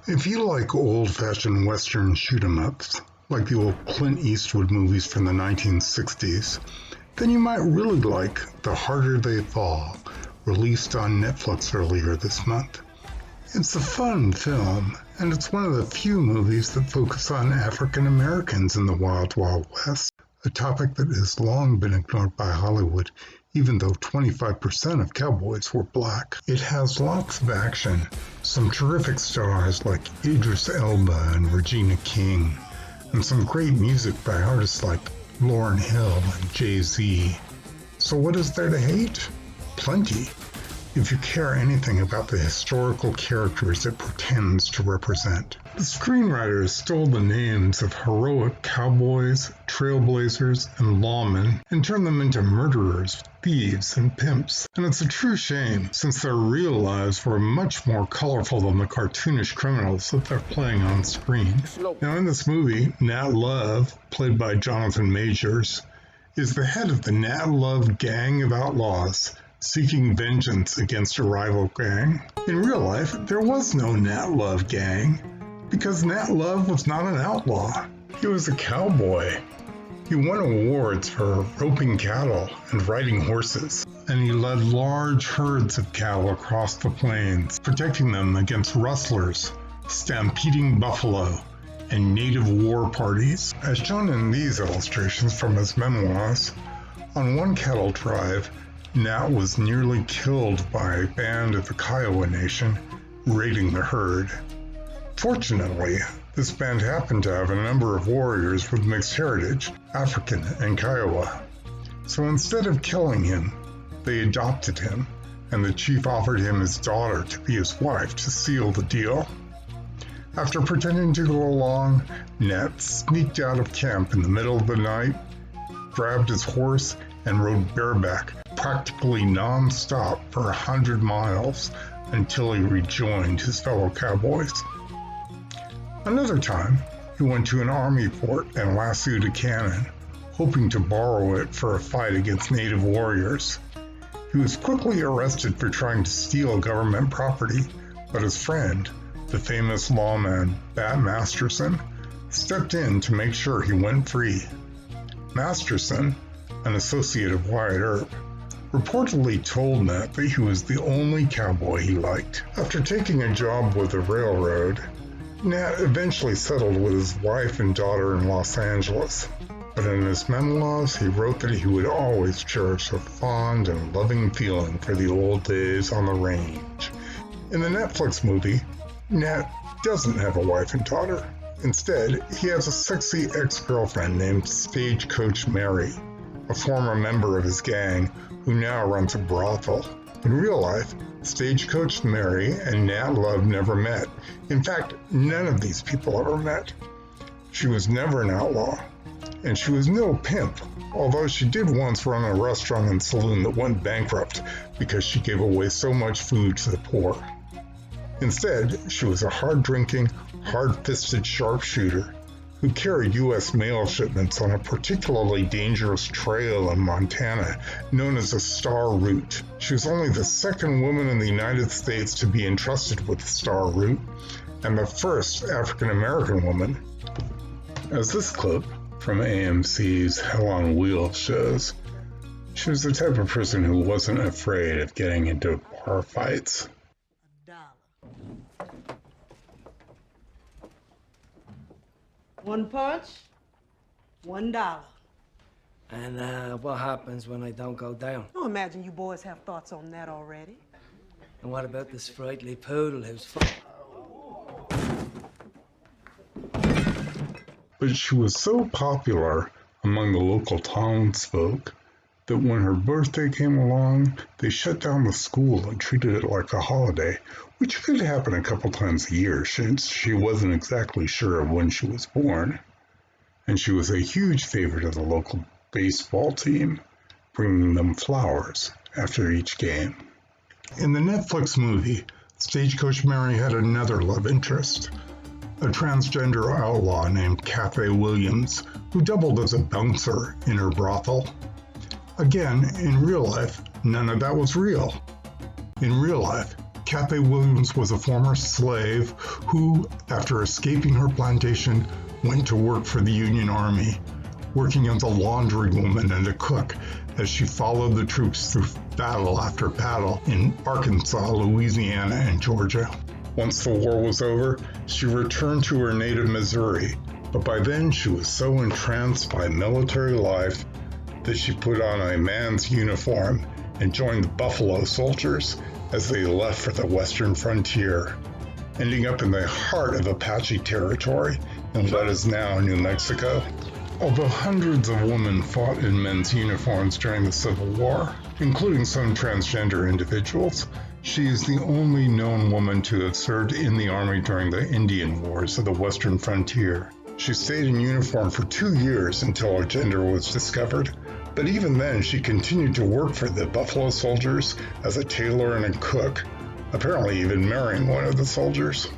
If you like old-fashioned Western shoot-'em-ups, like the old Clint Eastwood movies from the 1960s, then you might really like The Harder They Fall, released on Netflix earlier this month. It's a fun film, and it's one of the few movies that focus on African Americans in the Wild Wild West, a topic that has long been ignored by Hollywood, even though 25% of cowboys were black. It has lots of action, some terrific stars like Idris Elba and Regina King, and some great music by artists like Lauryn Hill and Jay-Z. So what is there to hate? Plenty, if you care anything about the historical characters it pretends to represent. The screenwriters stole the names of heroic cowboys, trailblazers, and lawmen and turned them into murderers, thieves, and pimps. And it's a true shame, since their real lives were much more colorful than the cartoonish criminals that they're playing on screen. Now in this movie, Nat Love, played by Jonathan Majors, is the head of the Nat Love gang of outlaws, seeking vengeance against a rival gang. In real life, there was no Nat Love gang, because Nat Love was not an outlaw. He was a cowboy. He won awards for roping cattle and riding horses, and he led large herds of cattle across the plains, protecting them against rustlers, stampeding buffalo, and native war parties. As shown in these illustrations from his memoirs, on one cattle drive, Nat was nearly killed by a band of the Kiowa Nation raiding the herd. Fortunately, this band happened to have a number of warriors with mixed heritage, African and Kiowa. So instead of killing him, they adopted him, and the chief offered him his daughter to be his wife to seal the deal. After pretending to go along, Nat sneaked out of camp in the middle of the night, grabbed his horse, and rode bareback, practically non-stop for 100 miles until he rejoined his fellow cowboys. Another time, he went to an army fort and lassoed a cannon, hoping to borrow it for a fight against native warriors. He was quickly arrested for trying to steal government property, but his friend, the famous lawman Bat Masterson, stepped in to make sure he went free. Masterson, an associate of Wyatt Earp, reportedly told Nat that he was the only cowboy he liked. After taking a job with the railroad, Nat eventually settled with his wife and daughter in Los Angeles, but in his memoirs he wrote that he would always cherish a fond and loving feeling for the old days on the range. In the Netflix movie, Nat doesn't have a wife and daughter. Instead, he has a sexy ex-girlfriend named Stagecoach Mary, a former member of his gang who now runs a brothel. In real life, Stagecoach Mary and Nat Love never met. In fact, none of these people ever met. She was never an outlaw, and she was no pimp, although she did once run a restaurant and saloon that went bankrupt because she gave away so much food to the poor. Instead, she was a hard-drinking, hard-fisted sharpshooter who carried U.S. mail shipments on a particularly dangerous trail in Montana known as a Star Route. She was only the second woman in the United States to be entrusted with the Star Route, and the first African-American woman. As this clip from AMC's Hell on Wheels shows, she was the type of person who wasn't afraid of getting into bar fights. One punch, $1. And what happens when I don't go down? I imagine you boys have thoughts on that already. And what about the sprightly poodle who's But she was so popular among the local townsfolk that when her birthday came along, they shut down the school and treated it like a holiday, which could happen a couple times a year since she wasn't exactly sure of when she was born. And she was a huge favorite of the local baseball team, bringing them flowers after each game. In the Netflix movie, Stagecoach Mary had another love interest, a transgender outlaw named Cathay Williams, who doubled as a bouncer in her brothel. Again, in real life, none of that was real. In real life, Cathay Williams was a former slave who, after escaping her plantation, went to work for the Union Army, working as a laundrywoman and a cook as she followed the troops through battle after battle in Arkansas, Louisiana, and Georgia. Once the war was over, she returned to her native Missouri, but by then she was so entranced by military life that she put on a man's uniform and joined the Buffalo Soldiers as they left for the western frontier, ending up in the heart of Apache territory in what is now New Mexico. Although hundreds of women fought in men's uniforms during the Civil War, including some transgender individuals, she is the only known woman to have served in the Army during the Indian Wars of the western frontier. She stayed in uniform for 2 years until her gender was discovered, but even then she continued to work for the Buffalo Soldiers as a tailor and a cook, apparently even marrying one of the soldiers.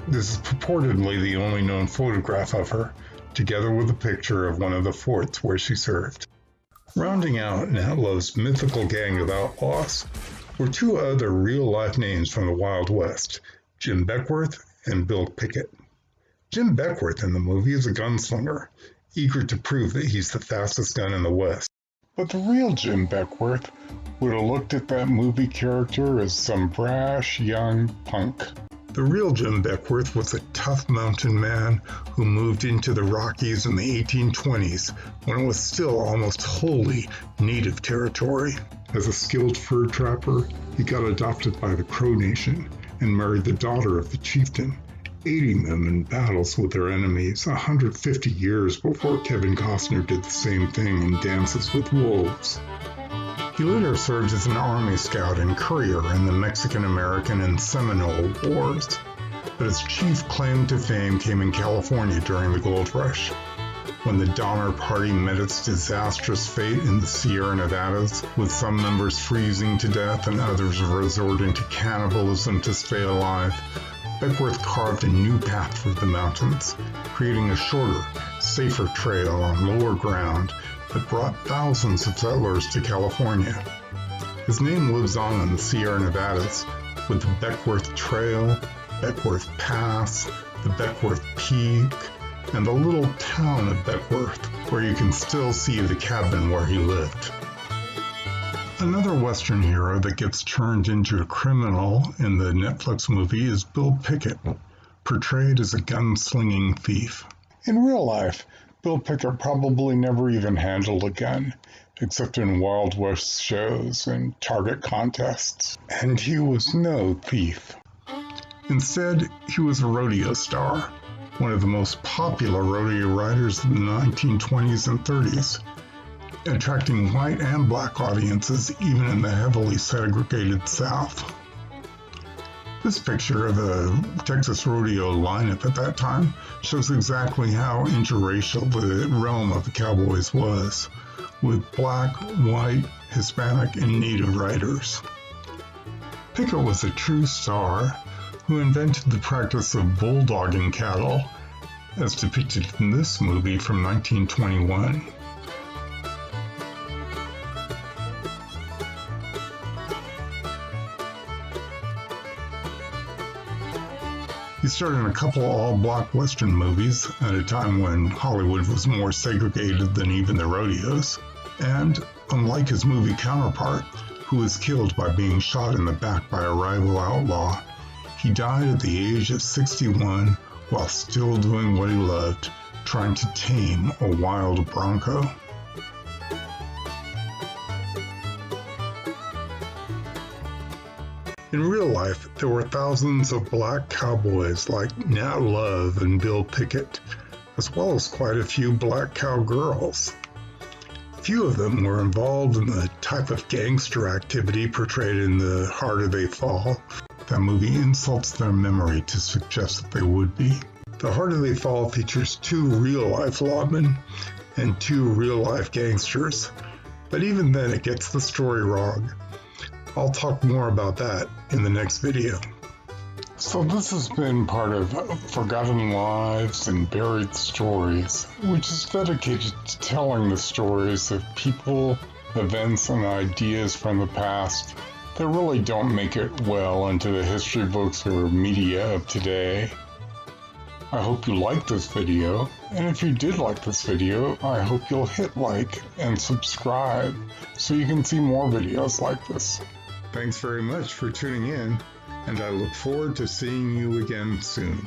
This is purportedly the only known photograph of her, together with a picture of one of the forts where she served. Rounding out an Outlaw's mythical gang of outlaws were 2 other real-life names from the Wild West, Jim Beckworth and Bill Pickett. Jim Beckworth in the movie is a gunslinger, eager to prove that he's the fastest gun in the West. But the real Jim Beckworth would have looked at that movie character as some brash young punk. The real Jim Beckworth was a tough mountain man who moved into the Rockies in the 1820s when it was still almost wholly native territory. As a skilled fur trapper, he got adopted by the Crow Nation and married the daughter of the chieftain, aiding them in battles with their enemies 150 years before Kevin Costner did the same thing in Dances with Wolves. He later served as an Army scout and courier in the Mexican-American and Seminole Wars, but his chief claim to fame came in California during the Gold Rush, when the Donner Party met its disastrous fate in the Sierra Nevadas, with some members freezing to death and others resorting to cannibalism to stay alive. Beckworth carved a new path through the mountains, creating a shorter, safer trail on lower ground that brought thousands of settlers to California. His name lives on in the Sierra Nevadas with the Beckworth Trail, Beckworth Pass, the Beckworth Peak, and the little town of Beckworth, where you can still see the cabin where he lived. Another Western hero that gets turned into a criminal in the Netflix movie is Bill Pickett, portrayed as a gunslinging thief. In real life, Bill Pickett probably never even handled a gun, except in Wild West shows and target contests. And he was no thief. Instead, he was a rodeo star, one of the most popular rodeo riders in the 1920s and 30s, attracting white and black audiences even in the heavily segregated South. This picture of the Texas rodeo lineup at that time shows exactly how interracial the realm of the cowboys was, with black, white, Hispanic, and Native riders. Pickett was a true star who invented the practice of bulldogging cattle, as depicted in this movie from 1921. He starred in a couple all-black Western movies at a time when Hollywood was more segregated than even the rodeos, and, unlike his movie counterpart, who was killed by being shot in the back by a rival outlaw, he died at the age of 61 while still doing what he loved, trying to tame a wild bronco. In real life, there were thousands of black cowboys like Nat Love and Bill Pickett, as well as quite a few black cowgirls. Few of them were involved in the type of gangster activity portrayed in The Harder They Fall. That movie insults their memory to suggest that they would be. The Harder They Fall features 2 real-life lawmen and 2 real-life gangsters, but even then it gets the story wrong. I'll talk more about that in the next video. So this has been part of Forgotten Lives and Buried Stories, which is dedicated to telling the stories of people, events, and ideas from the past that really don't make it well into the history books or media of today. I hope you liked this video, and if you did like this video, I hope you'll hit like and subscribe so you can see more videos like this. Thanks very much for tuning in, and I look forward to seeing you again soon.